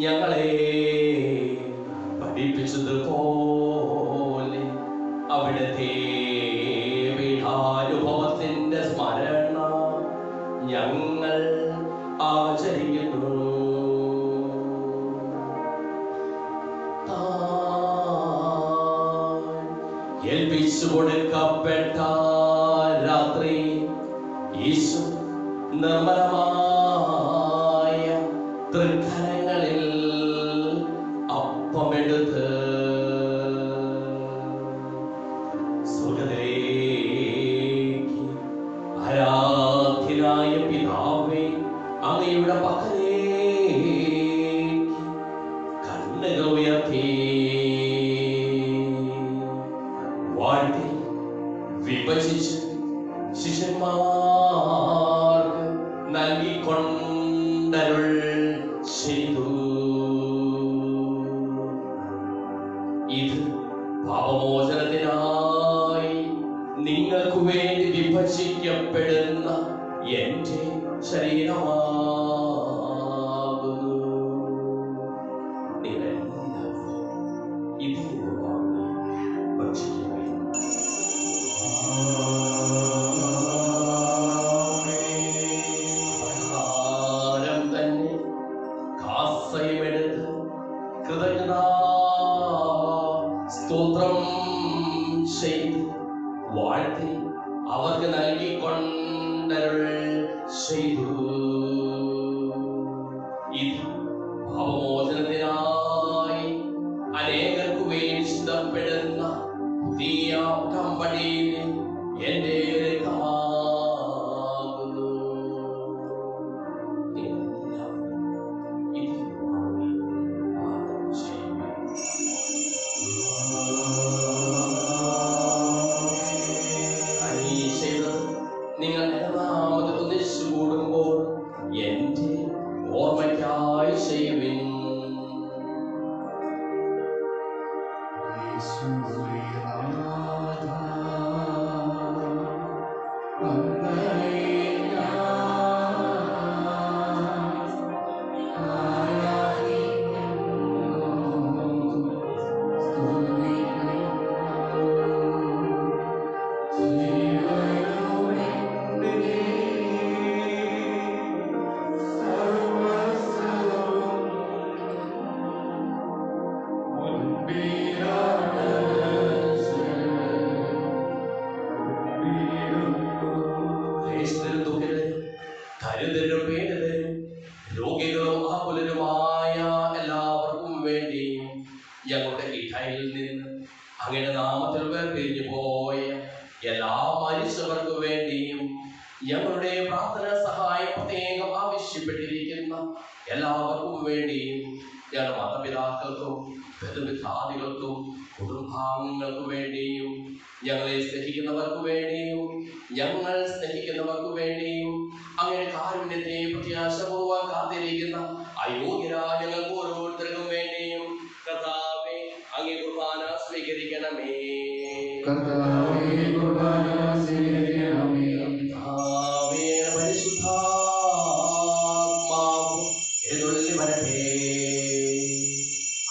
[SPEAKER 1] ഞങ്ങളെ പഠിപ്പിച്ചതുപോലെ അവിടുത്തെ പീഠാനുഭവത്തിന്റെ സ്മരണ ഞങ്ങൾ ആചരിക്കുന്നു. ഏൽപ്പിച്ചു കൊടുക്കപ്പെട്ട രാത്രി യേശു നിർമ്മലമായ തൃക്കരങ്ങളിൽ അപ്പമെടുത്ത് സ്വർഗ്ഗത്തിലേക്ക് ആരാധ്യനായ പിതാവേ, അങ്ങയുടെ പക്കലേക്ക് കണ്ണുകൾ ഉയർത്തി വാഴ്ത്തി വിഭജിച്ച് ശിഷ്യന്മാർക്ക് നൽകിക്കൊണ്ടരുൾ ചെയ്തു. ഇത് പാപമോചനത്തിനായി നിങ്ങൾക്ക് വേണ്ടി വിഭജിക്കപ്പെടുന്ന എന്റെ ശരീരമാകുന്നു. നിങ്ങളെല്ലാവരും ഇതിൽ നിന്ന് വാങ്ങി ഭക്ഷിക്കുവിൻ. പ്രകാരം തന്നെ കാസയുമെടുത്ത് കൃതജ്ഞതാ സ്തോത്രം ചെയ്ത് വാഴ്ത്തി അവർക്ക് നൽകിക്കൊണ്ടരുൾ ചെയ്തു. ഇത് പാപമോചനത്തിനായി അനേകർക്ക് വേണ്ടി ചിന്തപ്പെടുന്ന പുതിയ കമ്പനിയിൽ എന്റെ രക്തമാകുന്നു. നിങ്ങളെല്ലാവരും ഇതിൽ വാങ്ങി പാനം ചെയ്യുവിൻ. നിങ്ങൾ നാമത്തിൽ ഒന്നിച്ചു കൂടുമ്പോൾ എന്റെ ഓർമ്മയ്ക്കായി ചെയ്യുവിൻ. ഞങ്ങളുടെ പ്രാർത്ഥന സഹായം പ്രത്യേകം ആവശ്യപ്പെട്ടിരിക്കുന്ന എല്ലാവർക്കും വേണ്ടിയും ഞങ്ങളുടെ മാതാപിതാക്കൾക്കും ബന്ധുമിത്രാദികൾക്കും കുടുംബാംഗങ്ങൾക്കു വേണ്ടിയും ഞങ്ങളെ സ്നേഹിക്കുന്നവർക്ക് വേണ്ടിയും ഞങ്ങൾ സ്നേഹിക്കുന്നവർക്ക് വേണ്ടിയും അങ്ങനെ കാരുണ്യത്തെ പ്രത്യാശപൂർവ്വം കാത്തിരിക്കുന്ന അയോഗ്യരായ ഞങ്ങൾക്ക് ഓരോരുത്തർക്കും വേണ്ടിയും കർത്താവേ അങ്ങേ കുർബാന സ്വീകരിക്കണമേ.
[SPEAKER 6] കർത്താവേ കുർബാന സ്വീകരിക്കണമേ.
[SPEAKER 1] കർത്താവേ പരിശുദ്ധാത്മാവ് എഴുന്നള്ളി വരട്ടെ.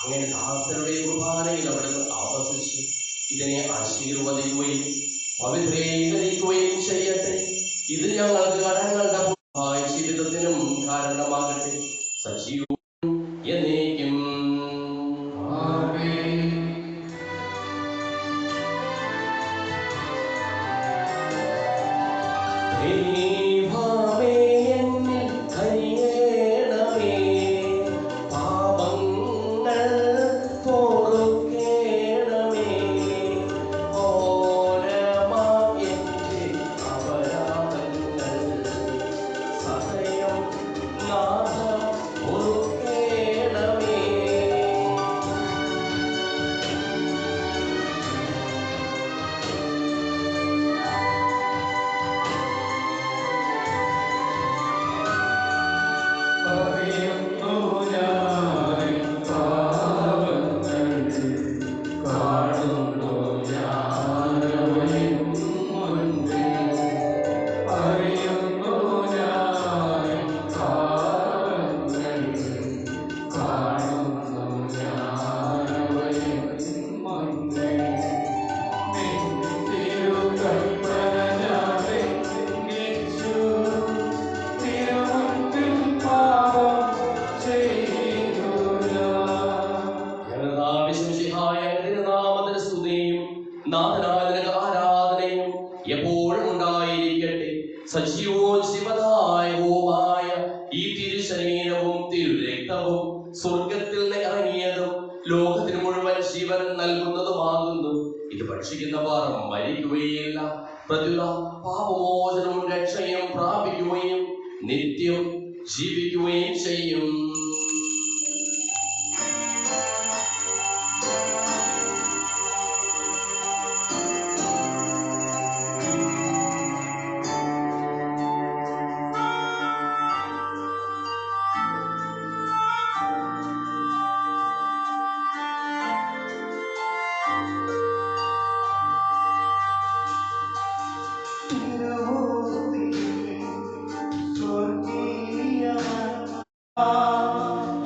[SPEAKER 1] അങ്ങനെ ദാസരുടെ കുർബാനയിൽ അവിടുന്ന് ആവസിച്ച് ഇതിനെ ആശീർവദിക്കുകയും പവിത്രീകരിക്കുകയും ചെയ്യട്ടെ. ഇത് ഞങ്ങൾക്ക് കടങ്ങളുടെ ജീവിതത്തിനും കാരണമാകട്ടെ. സജീവം എന്നേക്കും. ദൈവമേ എന്നിൽ കനിയണമേ, പാപങ്ങൾ പൊറുക്കേണമേ, ഓരമാം എൻ്റെ അപരാധങ്ങൾ സദയം നാഥ പൊറുക്കേണമേ.
[SPEAKER 6] അറിയുന്നു ഞാൻ പാപങ്ങൾ, കാണുന്നു ഞാൻ അവൻ മുൻപിൽ. അറിയുന്നു ഞാൻ പാപങ്ങൾ, കാണുന്നു ഞാൻ അവൻ മുൻപിൽ. നിൻ തിരുകൽപ്പന ഞാൻ ലംഘിച്ചു, തിരുമുൻപിൽ പാപം ചെയ്തു ഞാൻ.
[SPEAKER 1] നാമത്തിന് സ്തുതിയും നാഥനായ ആരാധനയും എപ്പോഴും ഉണ്ടായിരിക്കട്ടെ. സജീവവും ശിവദായകവുമായ ഈ തിരുശരീരവും തിരുരക്തവും സ്വർഗത്തിൽ നിന്ന് ഇറങ്ങിയതും ലോകത്തിന് മുഴുവൻ ജീവൻ നൽകുന്നതുമാകുന്നു. ഇത് ഭക്ഷിക്കുന്നവർ മരിക്കുകയില്ല, പ്രത്യുത പാപമോചനവും രക്ഷയും പ്രാപിക്കുകയും നിത്യം ജീവിക്കുകയും ചെയ്യും.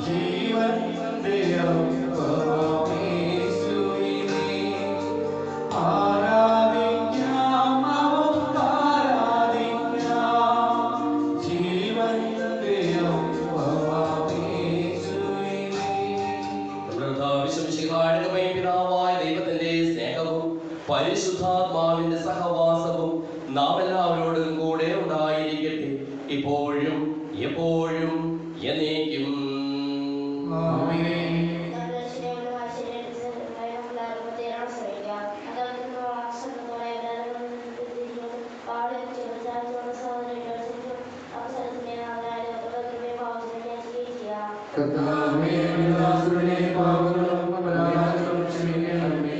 [SPEAKER 6] ജീവന്റെ അപ്പമേശുവിനെ ആരാധിക്കാം, ആരാധിക്കാം. ജീവന്റെ അപ്പമേശുവിനെ.
[SPEAKER 1] പിതാവായ ദൈവത്തിന്റെ സ്നേഹവും പരിശുദ്ധാത്മാവിന്റെ സഹവാസവും നാം എല്ലാവരോടും കൂടെ ഉണ്ടായിരിക്കട്ടെ, ഇപ്പോഴും എപ്പോഴും എന്നേക്കും.
[SPEAKER 6] ആമേൻ. കർത്താവേ ദാസരുടെ പാപങ്ങളും അപരാധങ്ങളും ക്ഷമിക്കണമേ.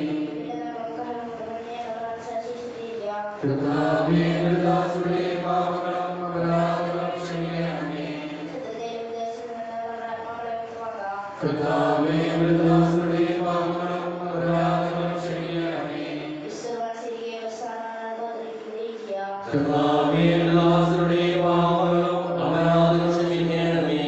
[SPEAKER 6] കർത്താവേ ദാസരുടെ പാപങ്ങളും അപരാധങ്ങളും ക്ഷമിക്കണമേ. കർത്താവേ ദാസരുടെ പാപങ്ങളും അപരാധങ്ങളും ക്ഷമിക്കണമേ. കർത്താവേ ദാസരുടെ പാപങ്ങളും അപരാധങ്ങളും ക്ഷമിക്കണമേ.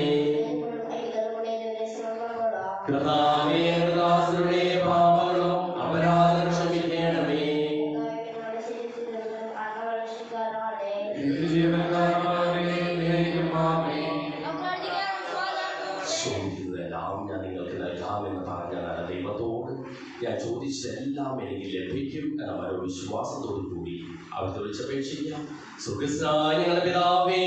[SPEAKER 6] കർത്താവേ ദാസരുടെ പാപങ്ങളും അപരാധങ്ങളും ക്ഷമിക്കണമേ.
[SPEAKER 1] ചോദിക്കുന്നതെല്ലാം ഞാൻ നിങ്ങൾക്ക് നൽകാമെന്ന് പറഞ്ഞ നല്ല ദൈവത്തോട് ഞാൻ ചോദിച്ചതെല്ലാം എനിക്ക് ലഭിക്കും എന്ന ഒരു വിശ്വാസത്തോടു കൂടി അവർ വിളിച്ചപേക്ഷിക്കാം. സ്വർഗ്ഗസ്ഥനായ ഞങ്ങളുടെ പിതാവേ,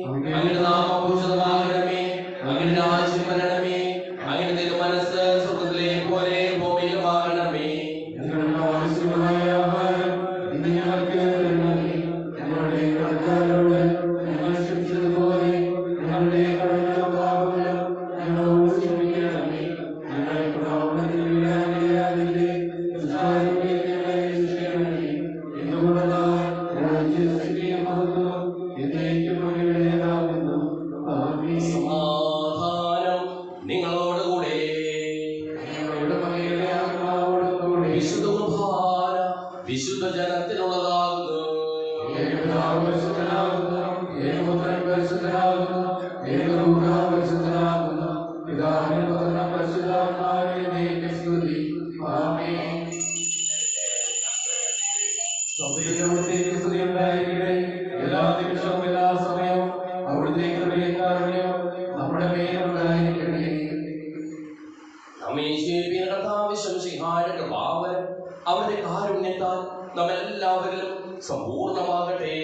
[SPEAKER 1] അങ്ങയുടെ നാമം പൂജിതമാകണമേ, അങ്ങയുടെ രാജ്യം വരണമേ, അങ്ങയുടെ തിരുമനസ്സ് സ്വർഗ്ഗത്തിലെ പോലെ ഭൂമിയിലുമാകണമേ.
[SPEAKER 6] ഞങ്ങളുടെ ആവശ്യമായ ആഹാരം ഇന്ന് ഞങ്ങൾക്ക് തരണമേ. ഞങ്ങളുടെ കടക്കാരോട്
[SPEAKER 1] സമാധാനം നിങ്ങളോടുകൂടെ. വിശുദ്ധ കുർബാന വിശുദ്ധ ജനത്തിനുള്ളതാകുന്നു.
[SPEAKER 6] എല്ലാ നിമിഷവും എല്ലാ സമയവും അവിടുത്തെ കൃപയും കാരുണ്യവും നമ്മുടെ മേലുണ്ടായിരിക്കട്ടെ.
[SPEAKER 1] അവരുടെ കാരുണ്യത്താൽ നമ്മെല്ലാവരിലും സമ്പൂർണമാകട്ടെ.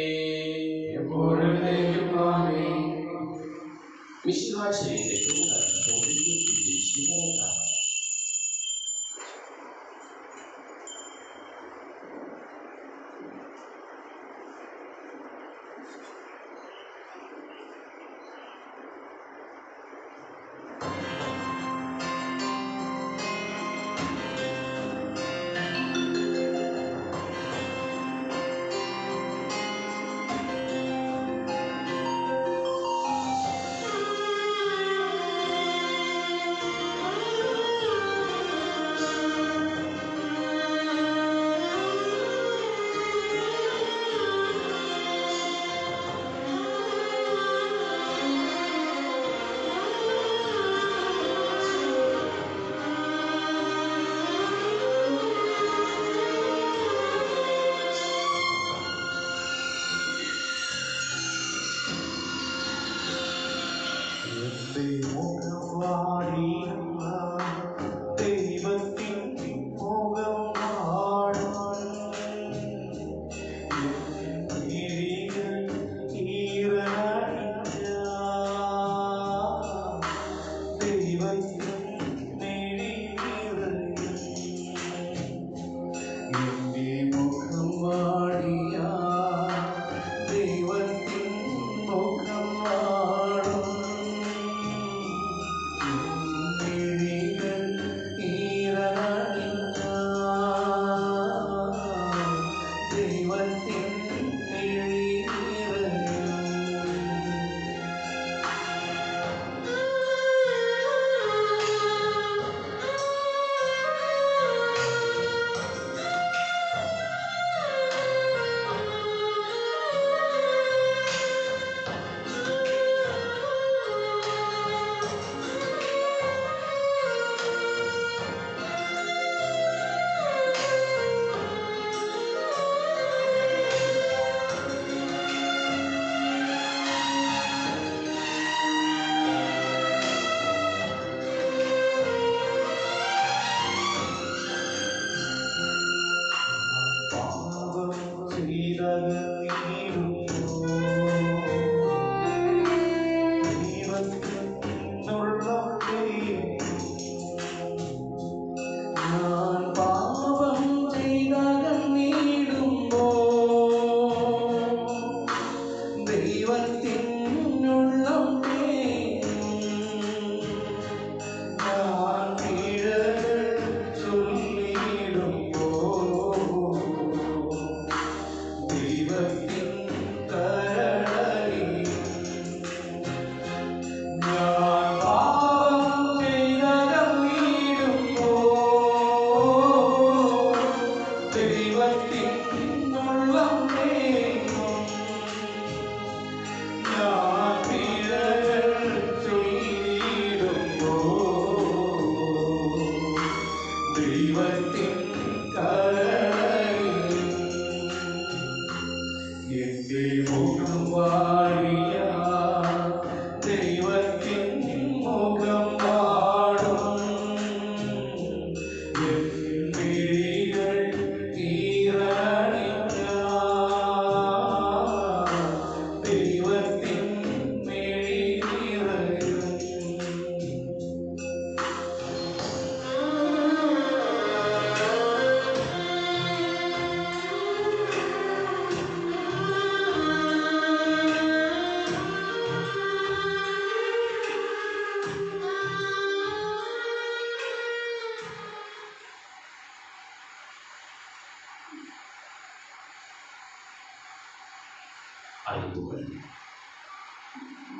[SPEAKER 1] അറിയിപ്പുകൾ.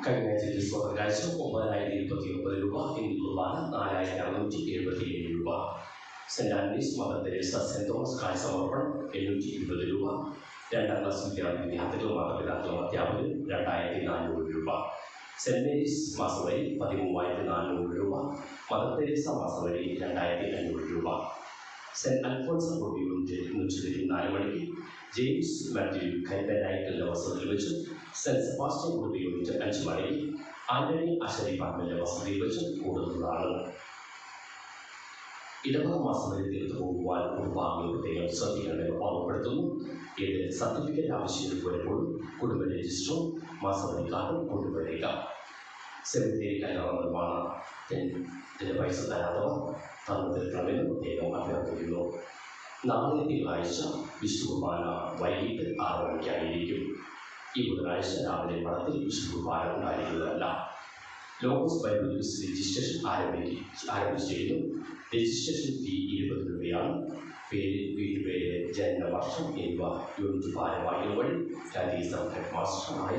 [SPEAKER 1] കഴിഞ്ഞ ആഴ്ച സ്വകാഴ്ച 9,029 രൂപ, ഹിന്ദു കുർബാന 4,677 രൂപ, Saint Antony's Mother Teresa Saint Thomas കായ് സമർപ്പണം 820 രൂപ, 2ാം ക്ലാസ് വിദ്യാർത്ഥികൾ മാതാപിതാക്കളും അധ്യാപകരും 2,400 രൂപ, സെന്റ് മേരീസ് മാസവരി 13,400 രൂപ, മദർ തെരേസ മാസവരി 2,500 രൂപ, സെന്റ് അൽഫോൺസ ബോബി യൂണിറ്റ് 124 മണിക്ക്, ജെയിംസ് മാത്യു കൈപ്പനായിക്കലിന്റെ വസതിയിൽ വെച്ച്, സെന്റ് സെബാസ്റ്റ്യൻ ബോബി യൂണിറ്റ് 5 മണിക്ക്, ആന്റണി അശരി പാർട്ടിന്റെ വസതിയിൽ വെച്ച് കൂടുന്നതാണ്. ഇടവക മാസവരി തീർത്തു പോകുവാൻ കുടുംബാംഗങ്ങൾ പ്രത്യേകം ശ്രദ്ധിക്കണമെന്ന് ഓർമ്മപ്പെടുത്തുന്നു. ഇത് സർട്ടിഫിക്കറ്റ് ആവശ്യം വരുമ്പോൾ കുടുംബ രജിസ്റ്ററും മാസവരി കാർഡും കൊണ്ടുവരിക. സെമിത്തേരി കല്യാണ നിർമ്മാണത്തിന് പൈസ തരാത്തവർ തന്നു തീർക്കണമെന്ന് പ്രത്യേകം അഭ്യർത്ഥിക്കുന്നു. നാളെ തിങ്കളാഴ്ച വിശുദ്ധ കുർബാന വൈകിട്ട് 6 മണിക്കായിരിക്കും. ഈ ബുധനാഴ്ച രാവിലെ പടത്തിൽ വിശുദ്ധ കുർബാന ഉണ്ടായിരിക്കുന്നതല്ല. ലോഗോസ് ബൈബിൾ രജിസ്ട്രേഷൻ ആരംഭിച്ചിരിക്കുന്നു. രജിസ്ട്രേഷൻ ഫീ 20 രൂപയാണ്. പേര്, വീട്ടുപേര്, ജനനവർഷം എന്നിവ യൂണിറ്റ് ഭാരവാഹികൾ വഴി കാറ്റീസം ഹെഡ് മാസ്റ്ററായ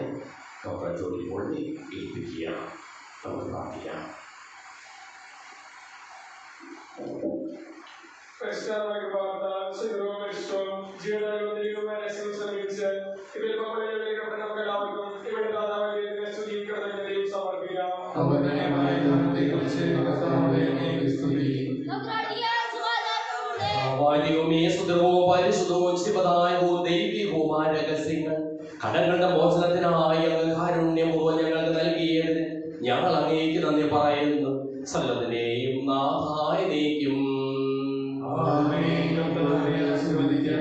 [SPEAKER 1] ഡോക്ടർ ജോലി പോളിനെ ഏൽപ്പിക്കുക. നമുക്ക് പ്രാർത്ഥിക്കാം. കടങ്ങളുടെ മോചനത്തിനായി അങ്ങ് കാരുണ്യപൂർവ്വം ഞങ്ങൾക്ക് നൽകിയതിന് ഞങ്ങൾ അങ്ങേക്ക് നന്ദി പറയുന്നു. സകലത്തിനെയും നാഥായ നീക്കും.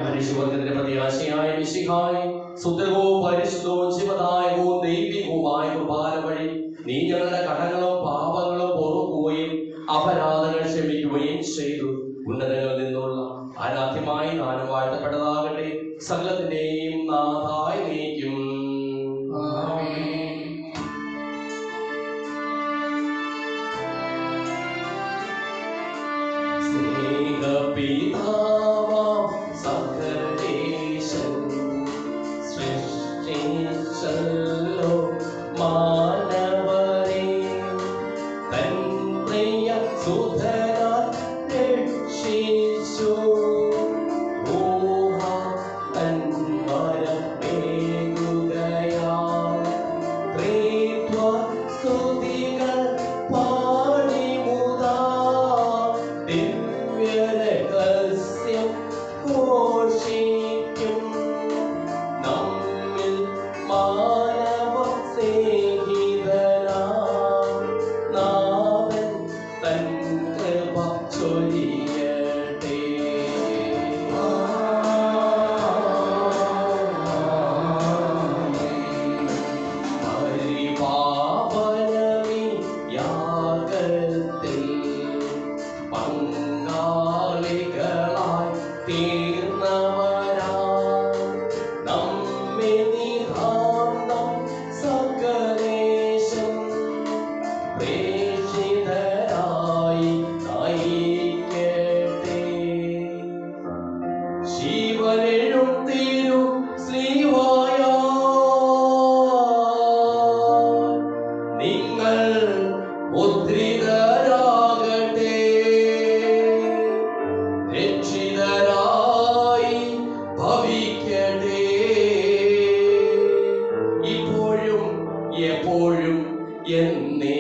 [SPEAKER 1] പരിശുദ്ധത്തിന്റെ പ്രത്യാശയായ മിശിഹായി സുന്ദരവും പരിശുദ്ധവും ശിവദായകവും ദൈവികവുമായ കുർബാന വഴി നീ ഞങ്ങളുടെ കടങ്ങളും പാപങ്ങളും പൊറുക്കുകയും അപരാധങ്ങൾ ക്ഷമിക്കുകയും ചെയ്തു. ഉന്നതങ്ങളിൽ നിന്നുള്ള ആരാധ്യമായി നാനും വാഴ്ത്തപ്പെട്ടതാകട്ടെ. സകലത്തിന്റെയും നാഥായി നീക്കും. സ്നേഹപിതാവാം സകലേശൻ സൃഷ്ടിച്ചല്ലോ മാനവരെ തൻ പ്രിയ സുധരാൽ രക്ഷിച്ചു. എപ്പോഴും എന്നേ